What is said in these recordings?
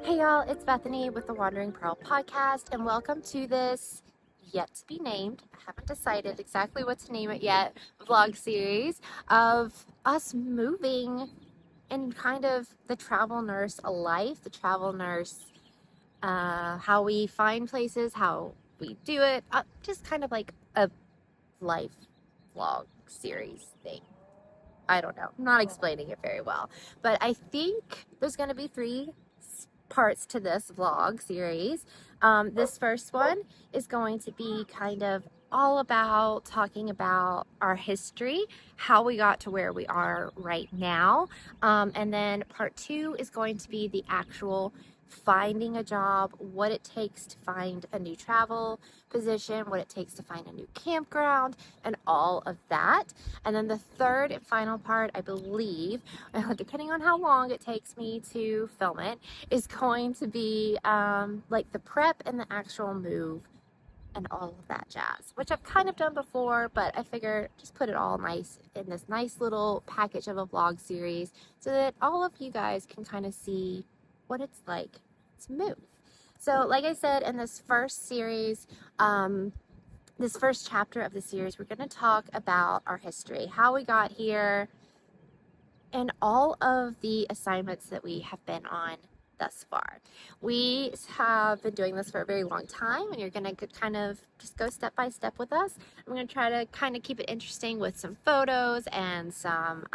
Hey y'all, it's Bethany with the Wandering Purl podcast, and welcome to this yet to be named, I haven't decided exactly what to name it yet, vlog series of us moving and kind of the travel nurse life, the travel nurse, how we find places, how we do it, just kind of like a life vlog series thing. I don't know. I'm not explaining it very well. But I think there's going to be three parts to this vlog series. This first one is going to be kind of all about talking about our history, how we got to where we are right now. And then part two is going to be the actual finding a job, what it takes to find a new travel position, what it takes to find a new campground, and all of that. And then the third and final part, I believe, depending on how long it takes me to film it, is going to be like the prep and the actual move and all of that jazz, which I've kind of done before, but I figured just put it all nice in this nice little package of a vlog series so that all of you guys can kind of see what it's like to move. So like I said, in this first series, this first chapter of the series, we're going to talk about our history, how we got here, and all of the assignments that we have been on thus far. We have been doing this for a very long time, and you're going to kind of just go step by step with us. I'm going to try to kind of keep it interesting with some photos and some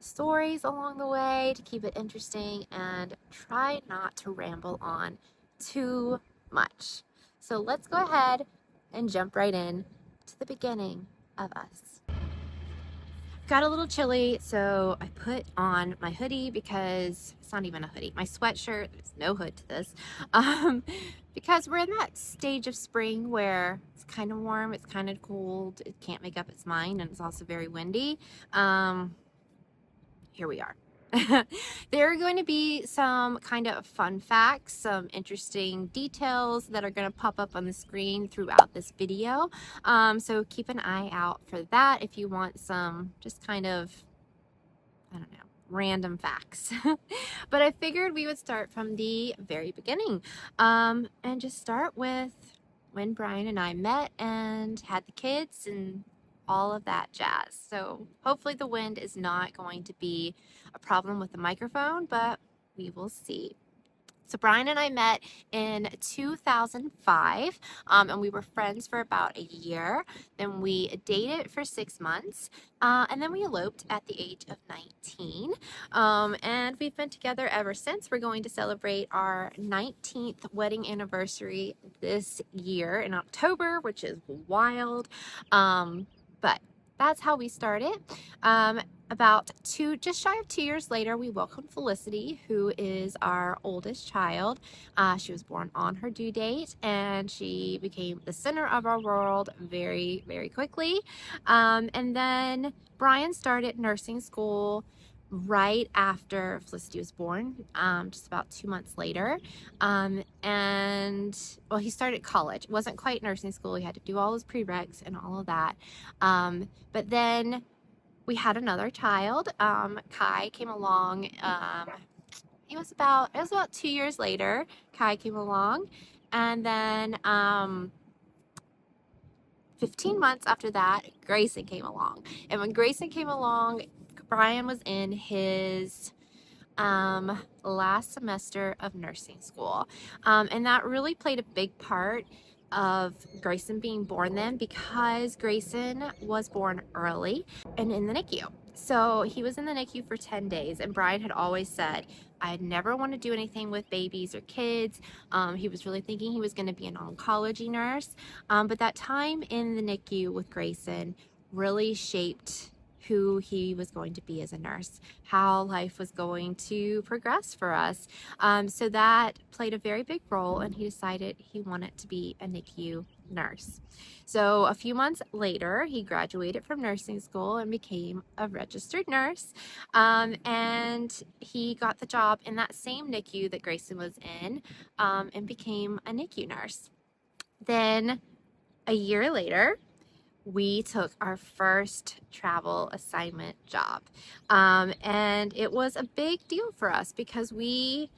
stories along the way to keep it interesting and try not to ramble on too much. So let's go ahead and jump right in to the beginning of us. Got a little chilly, so I put on my hoodie because it's not even a hoodie, my sweatshirt. There's no hood to this, because we're in that stage of spring where it's kind of warm, it's kind of cold, it can't make up its mind, and it's also very windy. Here we are. There are going to be some kind of fun facts, some interesting details that are going to pop up on the screen throughout this video. So keep an eye out for that if you want some just kind of, I don't know, random facts. But I figured we would start from the very beginning, and just start with when Brian and I met and had the kids and all of that jazz. So hopefully the wind is not going to be a problem with the microphone, but we will see. So Brian and I met in 2005, and we were friends for about a year. Then we dated for 6 months, and then we eloped at the age of 19. And we've been together ever since. We're going to celebrate our 19th wedding anniversary this year in October, which is wild. But that's how we started. Just shy of 2 years later, we welcomed Felicity, who is our oldest child. She was born on her due date, and she became the center of our world very, very quickly. And then Brian started nursing school right after Felicity was born, just about 2 months later. And well, he started college. It wasn't quite nursing school. He had to do all his prereqs and all of that. But then we had another child. Kai came along. It was about 2 years later. Kai came along, and then 15 months after that, Grayson came along. And when Grayson came along, Brian was in his last semester of nursing school, and that really played a big part of Grayson being born then, because Grayson was born early and in the NICU. So he was in the NICU for 10 days, and Brian had always said, I never want to do anything with babies or kids. He was really thinking he was going to be an oncology nurse. But that time in the NICU with Grayson really shaped who he was going to be as a nurse, how life was going to progress for us. So that played a very big role, and he decided he wanted to be a NICU nurse. So a few months later, he graduated from nursing school and became a registered nurse. And he got the job in that same NICU that Grayson was in, and became a NICU nurse. Then a year later, we took our first travel assignment job. And it was a big deal for us because we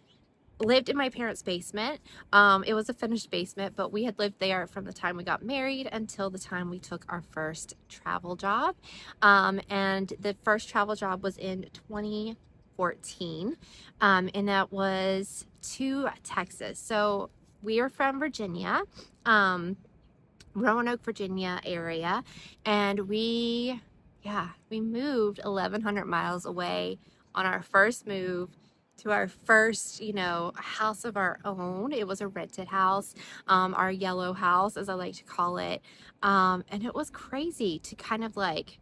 lived in my parents' basement. It was a finished basement, but we had lived there from the time we got married until the time we took our first travel job. And the first travel job was in 2014, and that was to Texas. So we are from Virginia, Roanoke, Virginia area, and we moved 1,100 miles away on our first move to our first, house of our own. It was a rented house, our yellow house, as I like to call it. And it was crazy to kind of like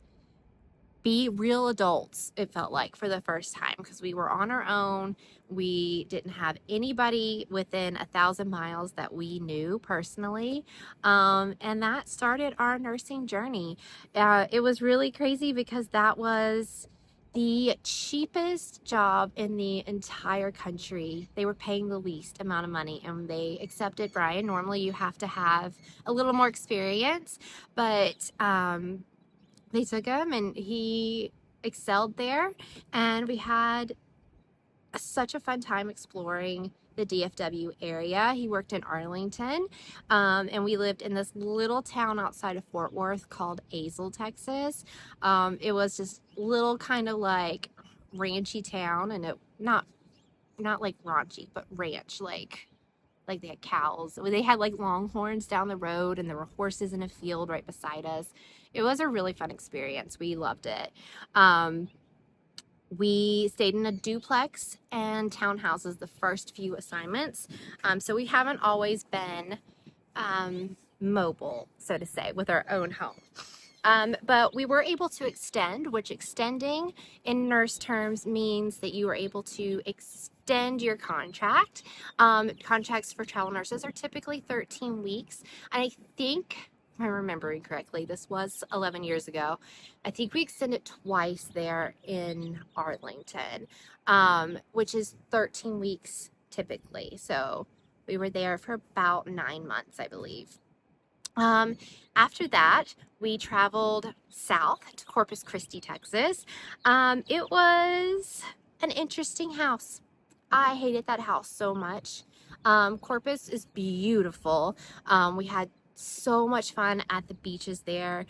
be real adults, it felt like, for the first time, because we were on our own. We didn't have anybody within 1,000 miles that we knew personally. And that started our nursing journey. It was really crazy because that was the cheapest job in the entire country. They were paying the least amount of money, and they accepted Brian. Normally you have to have a little more experience, but they took him and he excelled there, and we had such a fun time exploring the DFW area. He worked in Arlington, and we lived in this little town outside of Fort Worth called Azle, Texas. It was just little kind of like ranchy town, and it not like raunchy, but ranch, like they had cows. They had like longhorns down the road, and there were horses in a field right beside us. It was a really fun experience. We loved it. We stayed in a duplex and townhouses the first few assignments. So we haven't always been mobile, so to say, with our own home. But we were able to extend, which extending in nurse terms means that you are able to extend your contract. Contracts for travel nurses are typically 13 weeks. And I think, if I'm remembering correctly, this was 11 years ago. I think we extended twice there in Arlington, which is 13 weeks typically. So we were there for about 9 months, I believe. After that, we traveled south to Corpus Christi, Texas. It was an interesting house. I hated that house so much. Corpus is beautiful. We had so much fun at the beaches there.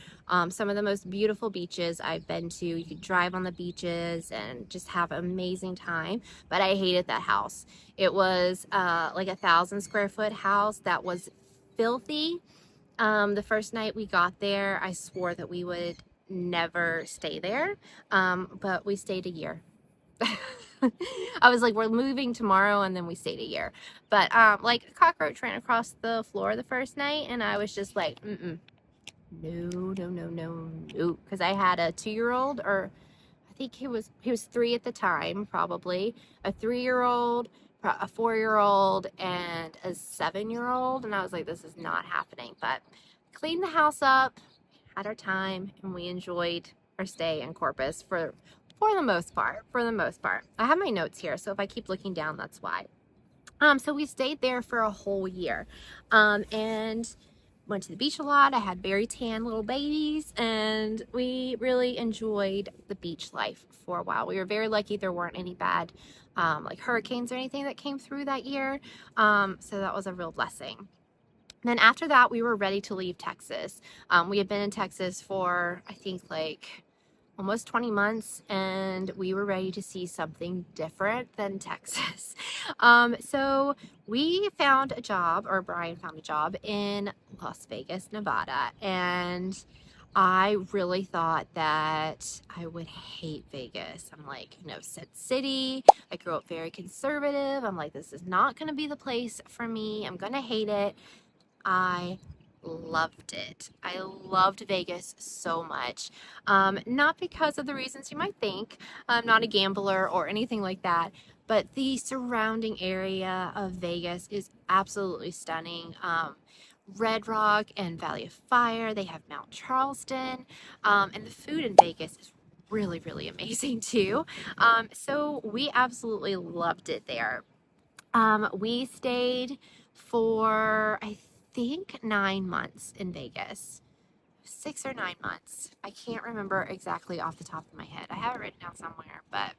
Some of the most beautiful beaches I've been to. You could drive on the beaches and just have an amazing time. But I hated that house. It was like 1,000 square foot house that was filthy. The first night we got there, I swore that we would never stay there, but we stayed a year. I was like, we're moving tomorrow, and then we stayed a year. But like a cockroach ran across the floor the first night, and I was just like, no, no, no, no, no, because I had a 2-year-old, or I think he was 3 at the time, probably a 3-year-old, a 4-year-old, and a 7-year-old, and I was like, this is not happening. But cleaned the house up, had our time, and we enjoyed our stay in Corpus for the most part. For the most part, I have my notes here, so if I keep looking down, that's why. So we stayed there for a whole year, and went to the beach a lot. I had very tan little babies, and we really enjoyed the beach life for a while. We were very lucky there weren't any bad like hurricanes or anything that came through that year. So that was a real blessing. Then after that, we were ready to leave Texas. We had been in Texas for, I think, like almost 20 months, and we were ready to see something different than Texas. So we found a job, or Brian found a job in Las Vegas, Nevada, and I really thought that I would hate Vegas. I'm like, Sin City. I grew up very conservative. I'm like, this is not going to be the place for me. I'm going to hate it. I loved it. I loved Vegas so much. Not because of the reasons you might think. I'm not a gambler or anything like that, but the surrounding area of Vegas is absolutely stunning. Red Rock and Valley of Fire, they have Mount Charleston, and the food in Vegas is really, really amazing too. So we absolutely loved it there. We stayed for, I think, 9 months in Vegas. 6 or 9 months. I can't remember exactly off the top of my head. I have it written down somewhere, but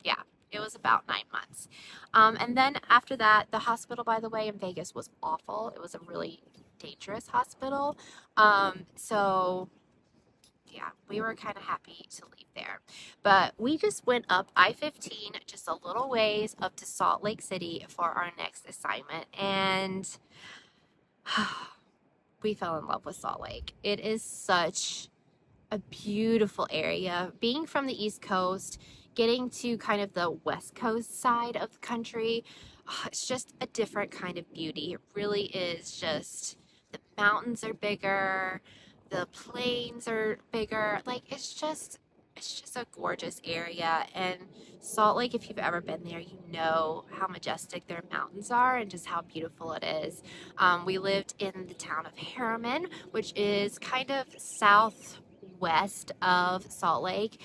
yeah. It was about 9 months. And then after that, the hospital, by the way, in Vegas was awful. It was a really dangerous hospital. So yeah, we were kind of happy to leave there. But we just went up I-15 just a little ways up to Salt Lake City for our next assignment. And we fell in love with Salt Lake. It is such a beautiful area. Being from the East Coast, getting to kind of the West Coast side of the country, it's just a different kind of beauty. It really is just, the mountains are bigger, the plains are bigger. Like it's just a gorgeous area. And Salt Lake, if you've ever been there, you know how majestic their mountains are and just how beautiful it is. We lived in the town of Harriman, which is kind of southwest of Salt Lake.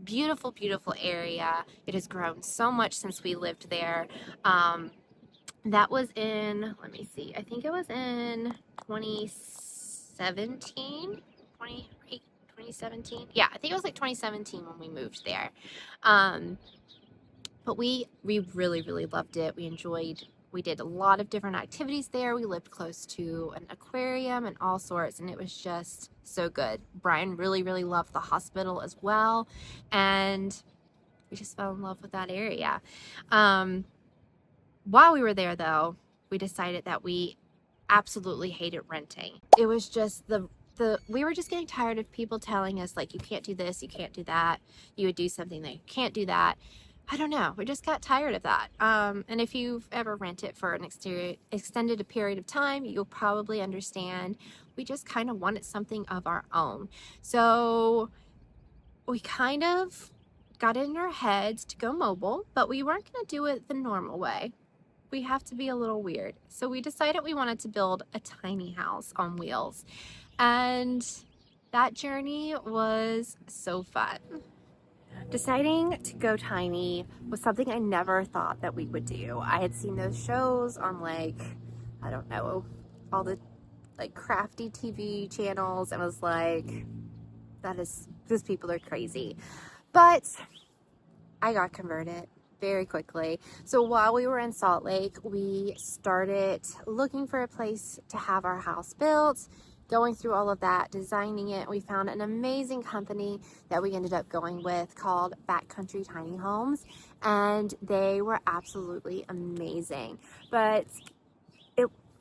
Beautiful, beautiful area. It has grown so much since we lived there. That was in, let me see, I think it was in 2017, 2017. Yeah, I think it was like 2017 when we moved there. But we really, really loved it. We did a lot of different activities there. We lived close to an aquarium and all sorts, and it was just so good. Brian really, really loved the hospital as well, and we just fell in love with that area. While we were there, though, we decided that we absolutely hated renting. It was just we were just getting tired of people telling us, like, you can't do this, you can't do that, you would do something that you can't do that. I don't know. We just got tired of that. And if you've ever rented for an extended period of time, you'll probably understand we just kind of wanted something of our own. So we kind of got it in our heads to go mobile, but we weren't going to do it the normal way. We have to be a little weird. So we decided we wanted to build a tiny house on wheels. And that journey was so fun. Deciding to go tiny was something I never thought that we would do. I had seen those shows on, like, I don't know, all the like crafty TV channels, and was like, those people are crazy. But I got converted very quickly. So while we were in Salt Lake, we started looking for a place to have our house built, going through all of that, designing it. We found an amazing company that we ended up going with called Backcountry Tiny Homes, and they were absolutely amazing. But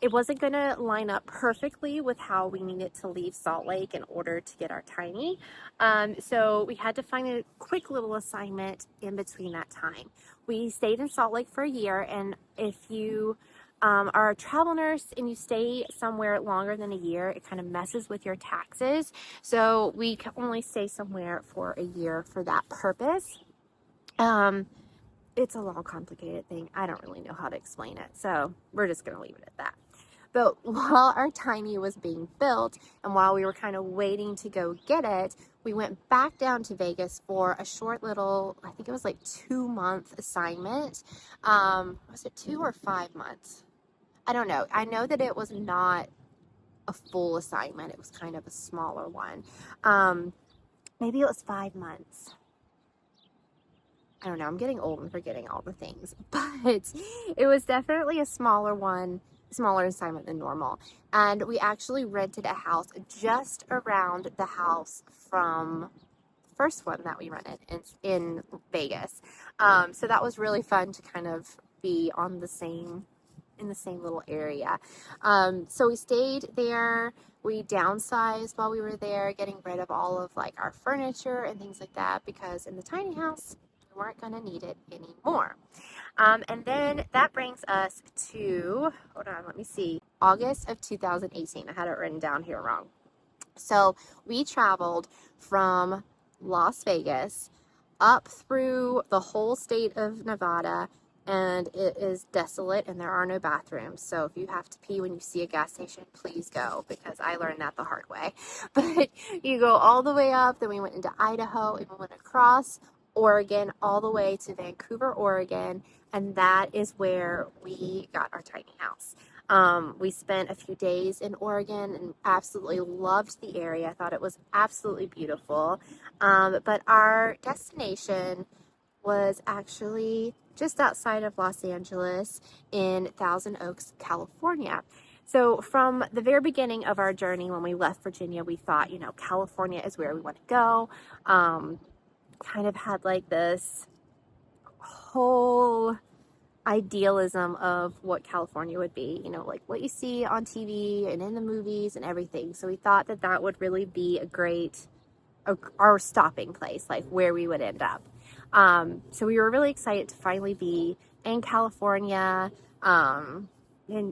it wasn't going to line up perfectly with how we needed to leave Salt Lake in order to get our tiny. So we had to find a quick little assignment in between that time. We stayed in Salt Lake for a year, and if you are a travel nurse and you stay somewhere longer than a year, it kind of messes with your taxes. So we can only stay somewhere for a year for that purpose. It's a long, complicated thing. I don't really know how to explain it, so we're just going to leave it at that. But while our tiny was being built and while we were kind of waiting to go get it, we went back down to Vegas for a short little, I think it was like 2-month assignment. Was it 2 or 5 months? I don't know. I know that it was not a full assignment. It was kind of a smaller one. Maybe it was 5 months. I don't know. I'm getting old and forgetting all the things. But it was definitely a smaller assignment than normal. And we actually rented a house just around the house from the first one that we rented in Vegas. So that was really fun to kind of be in the same little area. So we stayed there. We downsized while we were there, getting rid of all of like our furniture and things like that, because in the tiny house, we weren't going to need it anymore. And then that brings us to, hold on, let me see, August of 2018. I had it written down here wrong. So we traveled from Las Vegas up through the whole state of Nevada, and it is desolate and there are no bathrooms. So if you have to pee when you see a gas station, please go, because I learned that the hard way. But you go all the way up, then we went into Idaho, and we went across Oregon all the way to Vancouver, Oregon, and that is where we got our tiny house. We spent a few days in Oregon and absolutely loved the area. I thought it was absolutely beautiful. But our destination was actually just outside of Los Angeles in Thousand Oaks, California. So from the very beginning of our journey, when we left Virginia, we thought, California is where we want to go. Kind of had like this whole idealism of what California would be, like what you see on TV and in the movies and everything. So we thought that that would really be our stopping place, like where we would end up. So we were really excited to finally be in California. And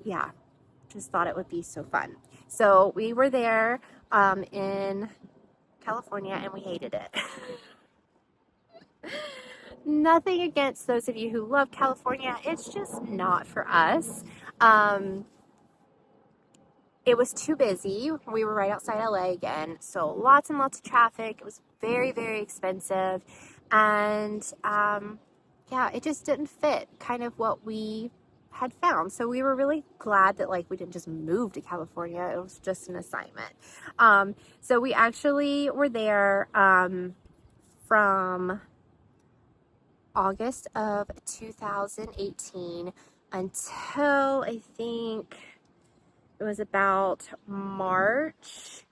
yeah, just thought it would be so fun. So we were there in California and we hated it. Nothing against those of you who love California. It's just not for us. It was too busy. We were right outside LA again, so lots and lots of traffic. It was very, very expensive. And yeah, it just didn't fit kind of what we had found. So we were really glad that we didn't just move to California. It was just an assignment. So we actually were there from August of 2018 until I think it was about March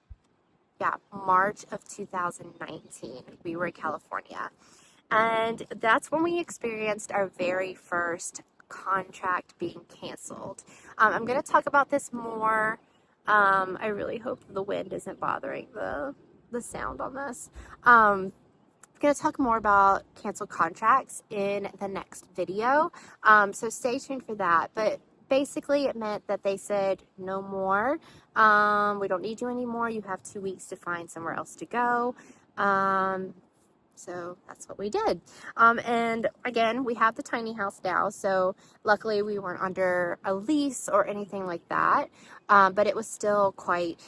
of 2019. We were in California. And that's when we experienced our very first contract being canceled. I'm going to talk about this more. I really hope the wind isn't bothering the sound on this. I'm going to talk more about canceled contracts in the next video. So stay tuned for that. But basically it meant that they said no more. We don't need you anymore. You have 2 weeks to find somewhere else to go. So that's what we did. And again, we have the tiny house now. So luckily we weren't under a lease or anything like that. But it was still quite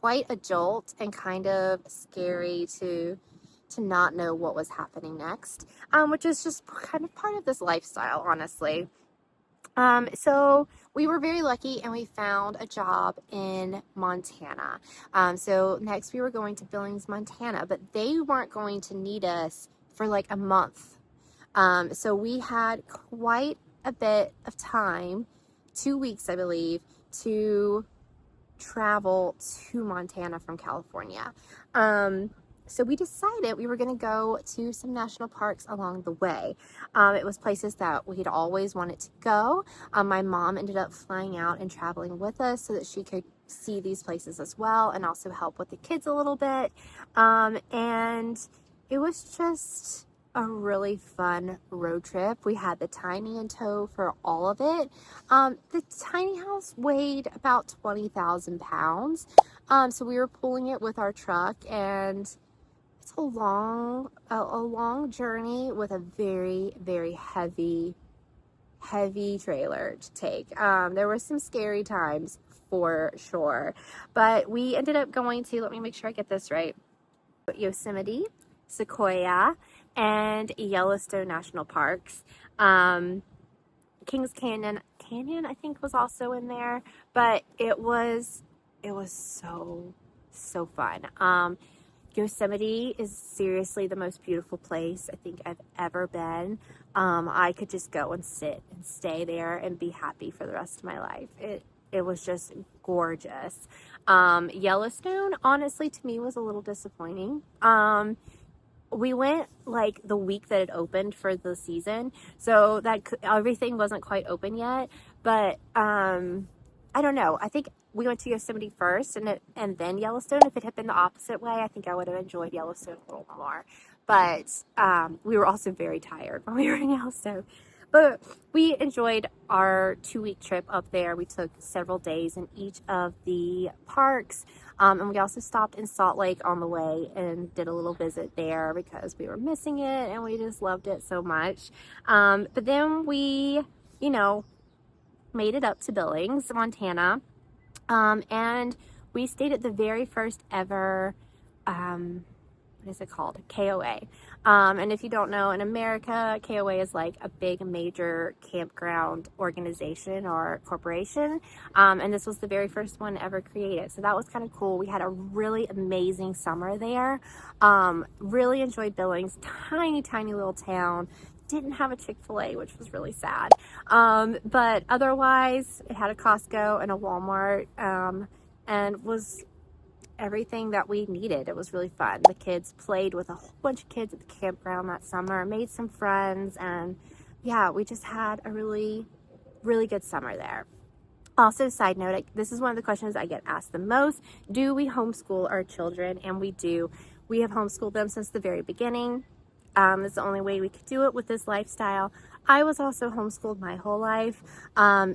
a jolt and kind of scary to not know what was happening next, which is just kind of part of this lifestyle, honestly. So we were very lucky and we found a job in Montana. So next we were going to Billings, Montana, but they weren't going to need us for like a month. So we had quite a bit of time, 2 weeks, I believe, to travel to Montana from California. So we decided we were going to go to some national parks along the way. It was places that we'd always wanted to go. My mom ended up flying out and traveling with us so that she could see these places as well and also help with the kids a little bit. And it was just a really fun road trip. We had the tiny in tow for all of it. The tiny house weighed about 20,000 pounds. So we were pulling it with our truck, and it's a long journey with a very, very heavy trailer to take. There were some scary times for sure, but we ended up going to, let me make sure I get this right, Yosemite, Sequoia, and Yellowstone National Parks. Kings Canyon, I think, was also in there, but it was so fun. Yosemite is seriously the most beautiful place I think I've ever been. I could just go and sit and stay there and be happy for the rest of my life. It was just gorgeous. Yellowstone, honestly, to me was a little disappointing. We went like the week that it opened for the season, so that everything wasn't quite open yet, but I don't know. I think we went to Yosemite first and then Yellowstone. If it had been the opposite way, I think I would have enjoyed Yellowstone a little more. But we were also very tired when we were in Yellowstone. But we enjoyed our 2-week trip up there. We took several days in each of the parks. And we also stopped in Salt Lake on the way and did a little visit there because we were missing it and we just loved it so much. But then we, made it up to Billings, Montana. And we stayed at the very first ever what is it called? KOA. And if you don't know, in America, KOA is like a big major campground organization or corporation. And this was the very first one ever created. So that was kind of cool. We had a really amazing summer there. Really enjoyed Billings, tiny, tiny little town. Didn't have a Chick-fil-A, which was really sad. But otherwise, it had a Costco and a Walmart, and was everything that we needed. It was really fun. The kids played with a whole bunch of kids at the campground that summer, made some friends, and yeah, we just had a really, really good summer there. Also, side note, this is one of the questions I get asked the most. Do we homeschool our children? And we do. We have homeschooled them since the very beginning. It's the only way we could do it with this lifestyle. I was also homeschooled my whole life.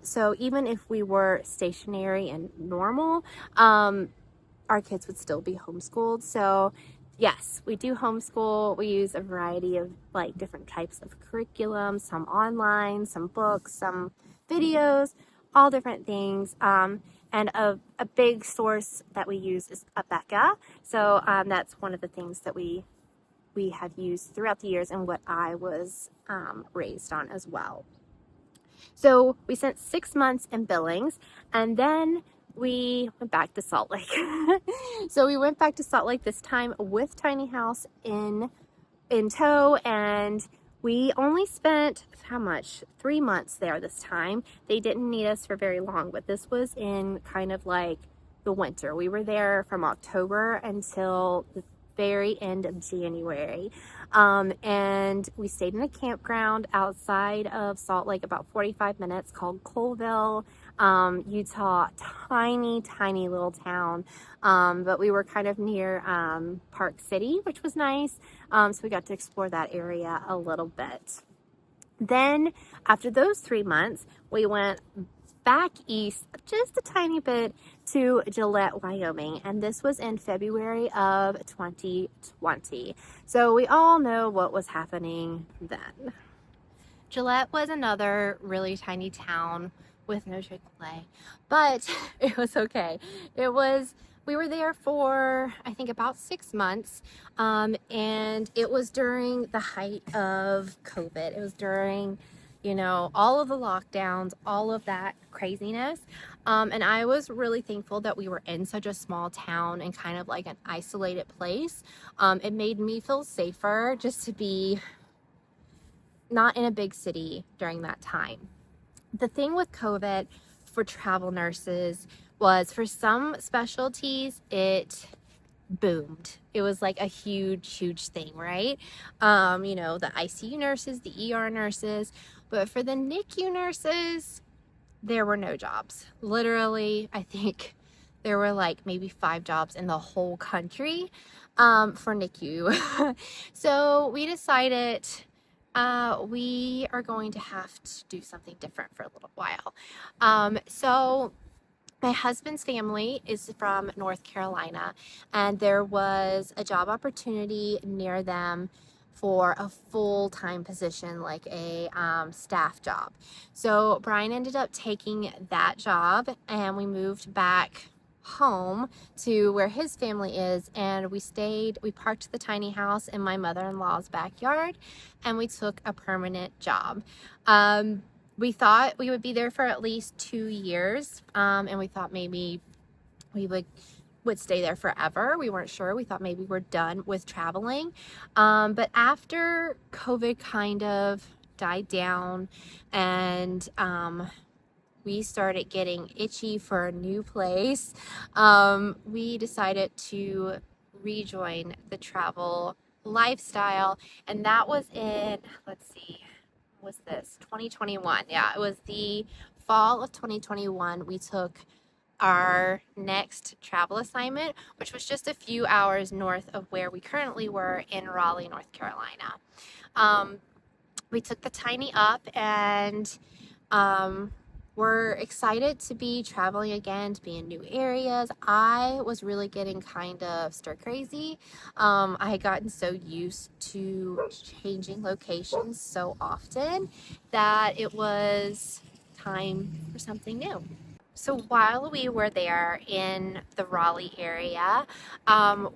So even if we were stationary and normal, our kids would still be homeschooled. So yes, we do homeschool. We use a variety of like different types of curriculum, some online, some books, some videos, all different things. And a big source that we use is Abeka. So that's one of the things that we have used throughout the years and what I was raised on as well. So we spent 6 months in Billings, and then we went back to Salt Lake. So we went back to Salt Lake this time with Tiny House in tow, and we only spent, how much? 3 months there this time. They didn't need us for very long, but this was in kind of like the winter. We were there from October until the very end of January. And we stayed in a campground outside of Salt Lake, about 45 minutes, called Colville, Utah. Tiny, tiny little town. But we were kind of near Park City, which was nice. So we got to explore that area a little bit. Then after those 3 months, we went back east just a tiny bit to Gillette, Wyoming, and this was in February of 2020. So we all know what was happening then. Gillette was another really tiny town with no Chick-fil-A, but it was okay. We were there for, I think, about 6 months, and it was during the height of COVID. It was during, all of the lockdowns, all of that craziness. And I was really thankful that we were in such a small town and kind of like an isolated place. It made me feel safer just to be not in a big city during that time. The thing with COVID for travel nurses was, for some specialties, it boomed. It was like a huge, huge thing, right? The ICU nurses, the ER nurses, but for the NICU nurses, there were no jobs. Literally, I think there were like maybe 5 jobs in the whole country for NICU. So we decided we are going to have to do something different for a little while. So my husband's family is from North Carolina, and there was a job opportunity near them for a full-time position, like a staff job. So Brian ended up taking that job, and we moved back home to where his family is, and we parked the tiny house in my mother-in-law's backyard, and we took a permanent job. We thought we would be there for at least 2 years, and we thought maybe we would stay there forever. We weren't sure. We thought maybe we're done with traveling. But after COVID kind of died down and we started getting itchy for a new place, we decided to rejoin the travel lifestyle. And that was in, let's see, was this 2021? Yeah, it was the fall of 2021. We took our next travel assignment, which was just a few hours north of where we currently were in Raleigh, North Carolina. We took the Tiny up, and we're excited to be traveling again, to be in new areas. I was really getting kind of stir crazy. I had gotten so used to changing locations so often that it was time for something new. So while we were there in the Raleigh area,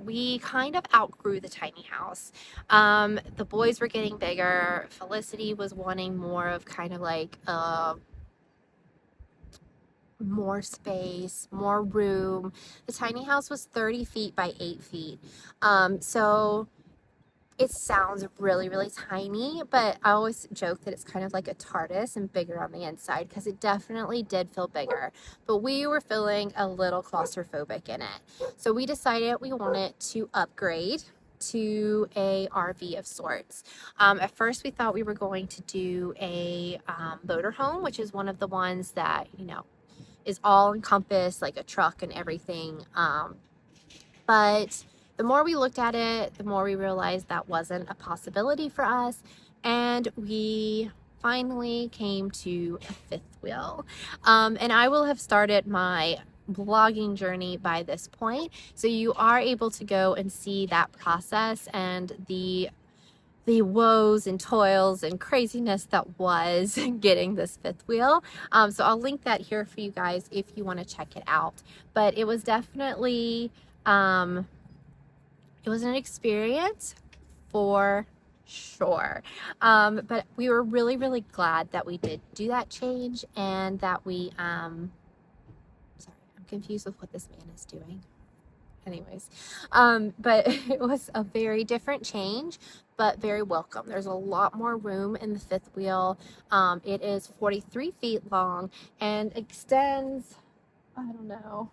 we kind of outgrew the tiny house. The boys were getting bigger. Felicity was wanting more of kind of like more space, more room. The tiny house was 30 feet by 8 feet. So it sounds really, really tiny, but I always joke that it's kind of like a TARDIS and bigger on the inside because it definitely did feel bigger. But we were feeling a little claustrophobic in it. So we decided we wanted to upgrade to a RV of sorts. At first, we thought we were going to do a motorhome, which is one of the ones that, is all encompassed, like a truck and everything. But the more we looked at it, the more we realized that wasn't a possibility for us. And we finally came to a fifth wheel. And I will have started my blogging journey by this point. So you are able to go and see that process and the woes and toils and craziness that was getting this fifth wheel. So I'll link that here for you guys if you want to check it out. But it was definitely it was an experience for sure. But we were really, really glad that we did do that change and that we, sorry, I'm confused with what this man is doing. Anyways, but it was a very different change, but very welcome. There's a lot more room in the fifth wheel. It is 43 feet long and extends, I don't know,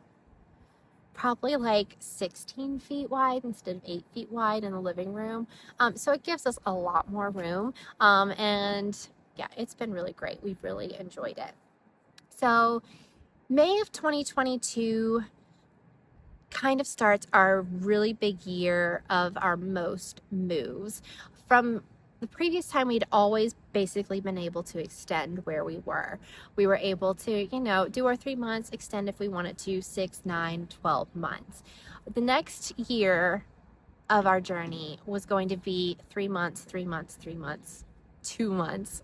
probably like 16 feet wide instead of 8 feet wide in the living room. So it gives us a lot more room. And yeah, it's been really great. We've really enjoyed it. So May of 2022 kind of starts our really big year of our most moves. From the previous time, we'd always basically been able to extend where we were. We were able to, do our 3 months, extend if we wanted to, 6, 9, 12 months. The next year of our journey was going to be 3 months, 3 months, 3 months, 2 months,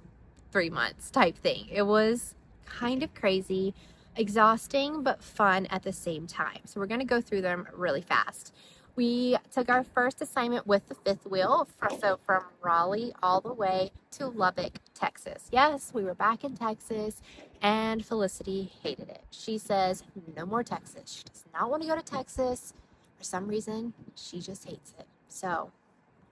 3 months type thing. It was kind of crazy, exhausting, but fun at the same time. So we're going to go through them really fast. We took our first assignment with the fifth wheel, from Raleigh all the way to Lubbock, Texas. Yes, we were back in Texas, and Felicity hated it. She says, no more Texas. She does not want to go to Texas. For some reason, she just hates it. So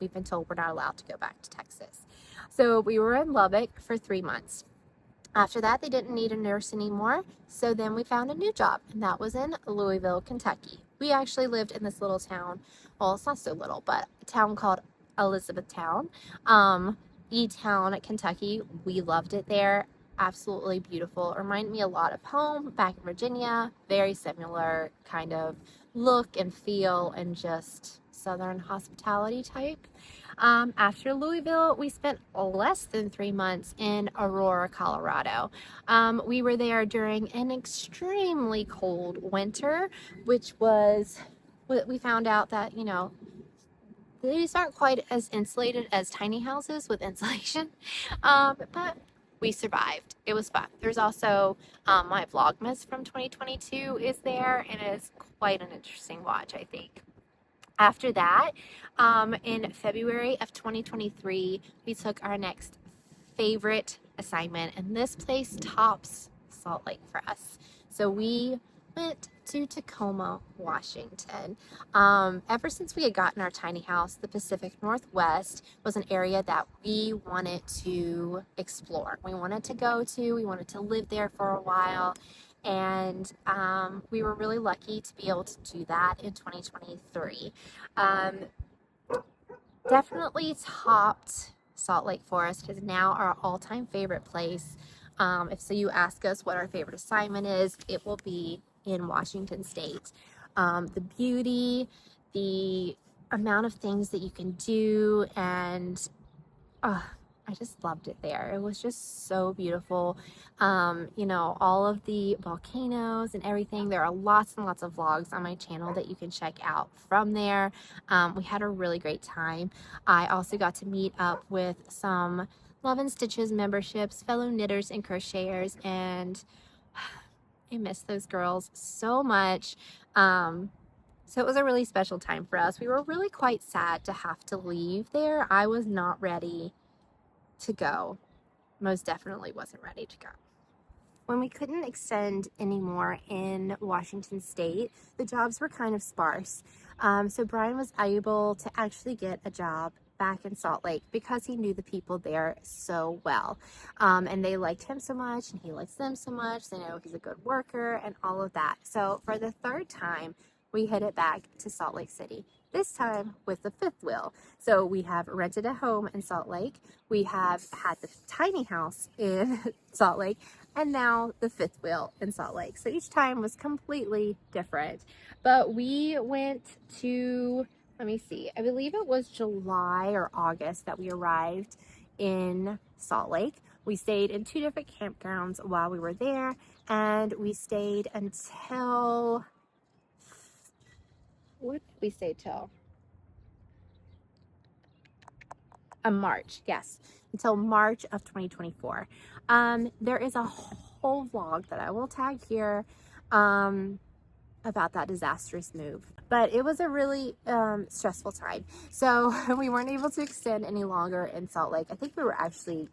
we've been told we're not allowed to go back to Texas. So we were in Lubbock for 3 months. After that, they didn't need a nurse anymore, so then we found a new job, and that was in Louisville, Kentucky. We actually lived in this little town, well, it's not so little, but a town called Elizabethtown, E-Town, Kentucky. We loved it there. Absolutely beautiful. It reminded me a lot of home back in Virginia. Very similar kind of look and feel and just Southern hospitality type. After Louisville, we spent less than 3 months in Aurora, Colorado. We were there during an extremely cold winter, which was, we found out that, these aren't quite as insulated as tiny houses with insulation, but we survived. It was fun. There's also my Vlogmas from 2022 is there, and it's quite an interesting watch, I think. After that, in February of 2023, we took our next favorite assignment, and this place tops Salt Lake for us. So we went to Tacoma, Washington. Ever since we had gotten our tiny house, the Pacific Northwest was an area that we wanted to explore. We wanted to go to, we wanted to live there for a while. And we were really lucky to be able to do that in 2023. Definitely topped Salt Lake Forest is now our all-time favorite place. If so you ask us what our favorite assignment is, it will be in Washington State. The beauty, the amount of things that you can do, and I just loved it there. It was just so beautiful. All of the volcanoes and everything. There are lots and lots of vlogs on my channel that you can check out from there. We had a really great time. I also got to meet up with some Love and Stitches memberships, fellow knitters and crocheters, and I miss those girls so much. So it was a really special time for us. We were really quite sad to have to leave there. I was not ready to go. Most definitely wasn't ready to go. When we couldn't extend anymore in Washington State, the jobs were kind of sparse. So Brian was able to actually get a job back in Salt Lake because he knew the people there so well. And they liked him so much and he likes them so much. They know he's a good worker and all of that. So for the third time, we headed back to Salt Lake City, this time with the fifth wheel. So we have rented a home in Salt Lake. We have had the tiny house in Salt Lake, and now the fifth wheel in Salt Lake. So each time was completely different. But we went to, let me see, I believe it was July or August that we arrived in Salt Lake. We stayed in 2 different campgrounds while we were there, and we stayed until, what did we stay till? March, yes, until March of 2024. There is a whole vlog that I will tag here about that disastrous move, but it was a really stressful time. So we weren't able to extend any longer in Salt Lake. I think we were actually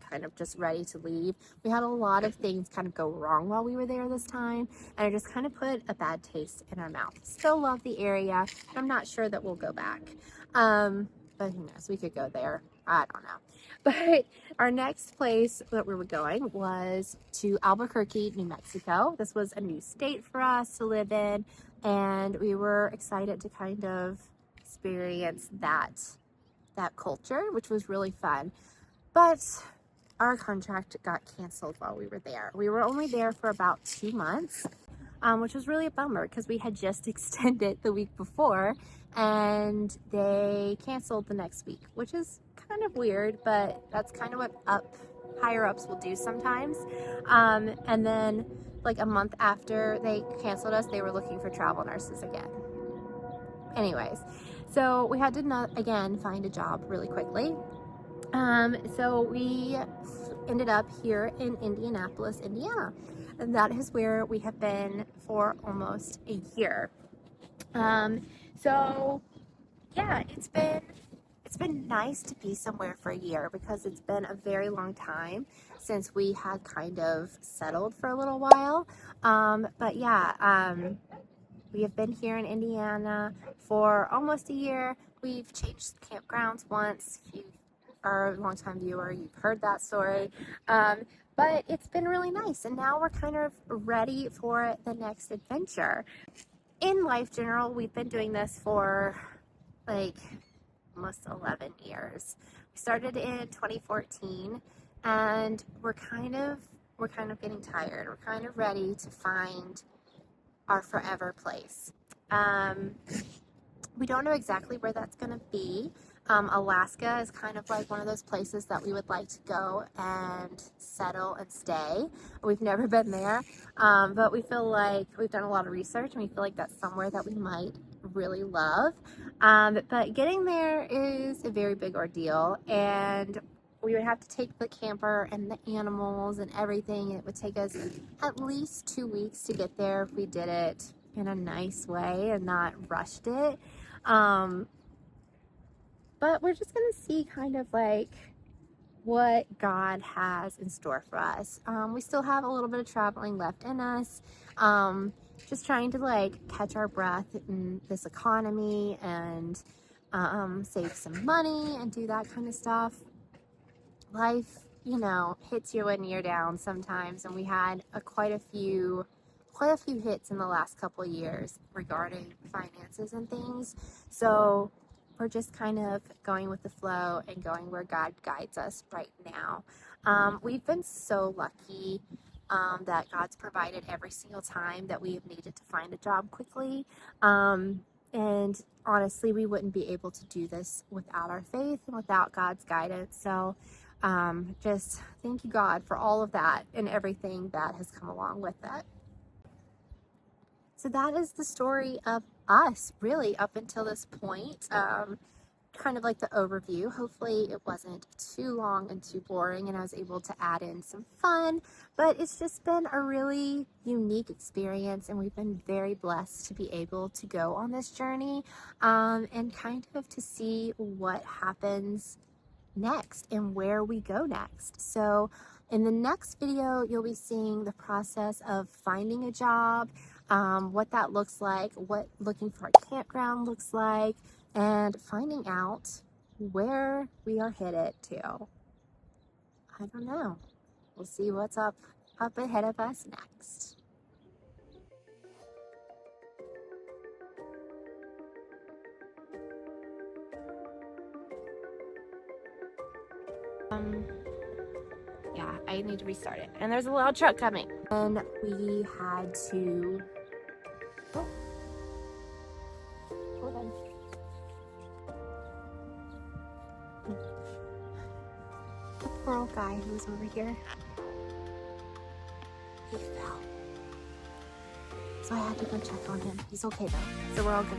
kind of just ready to leave. We had a lot of things kind of go wrong while we were there this time, and it just kind of put a bad taste in our mouth. Still love the area. I'm not sure that we'll go back. But who knows, we could go there. I don't know. But our next place that we were going was to Albuquerque, New Mexico. This was a new state for us to live in, and we were excited to kind of experience that culture, which was really fun. But our contract got canceled while we were there. We were only there for about 2 months, which was really a bummer because we had just extended the week before, and they canceled the next week, which is kind of weird, but that's kind of what higher ups will do sometimes. And then like a month after they canceled us, they were looking for travel nurses again. Anyways, so we had to again find a job really quickly. So we ended up here in Indianapolis, Indiana, and that is where we have been for almost a year. So yeah, it's been nice to be somewhere for a year because it's been a very long time since we had kind of settled for a little while. But yeah, we have been here in Indiana for almost a year. We've changed campgrounds once. If you are a longtime viewer, you've heard that story. But it's been really nice, and now we're kind of ready for the next adventure. In life general, we've been doing this for like almost 11 years. We started in 2014, and we're kind of getting tired. We're kind of ready to find our forever place. We don't know exactly where that's going to be. Alaska is kind of like one of those places that we would like to go and settle and stay. We've never been there, but we feel like we've done a lot of research and we feel like that's somewhere that we might really love. But getting there is a very big ordeal, and we would have to take the camper and the animals and everything. It would take us at least 2 weeks to get there if we did it in a nice way and not rushed it. But we're just going to see kind of like what God has in store for us. We still have a little bit of traveling left in us. Just trying to like catch our breath in this economy and save some money and do that kind of stuff. Life, hits you when you're down sometimes, and we had quite a few hits in the last couple of years regarding finances and things. So we're just kind of going with the flow and going where God guides us right now. We've been so lucky that God's provided every single time that we have needed to find a job quickly. And honestly, we wouldn't be able to do this without our faith and without God's guidance. So just thank you, God, for all of that and everything that has come along with it. So that is the story of us, really, up until this point. kind of like the overview. Hopefully it wasn't too long and too boring and I was able to add in some fun, but it's just been a really unique experience, and we've been very blessed to be able to go on this journey and kind of to see what happens next and where we go next. So in the next video, you'll be seeing the process of finding a job, what that looks like, what looking for a campground looks like, and finding out where we are headed to. I don't know. We'll see what's up ahead of us next. Yeah, I need to restart it. And there's a loud truck coming. And we had to... Oh. Hold on. The Pearl guy who's over here, he fell. So I had to go check on him. He's okay though, so we're all good.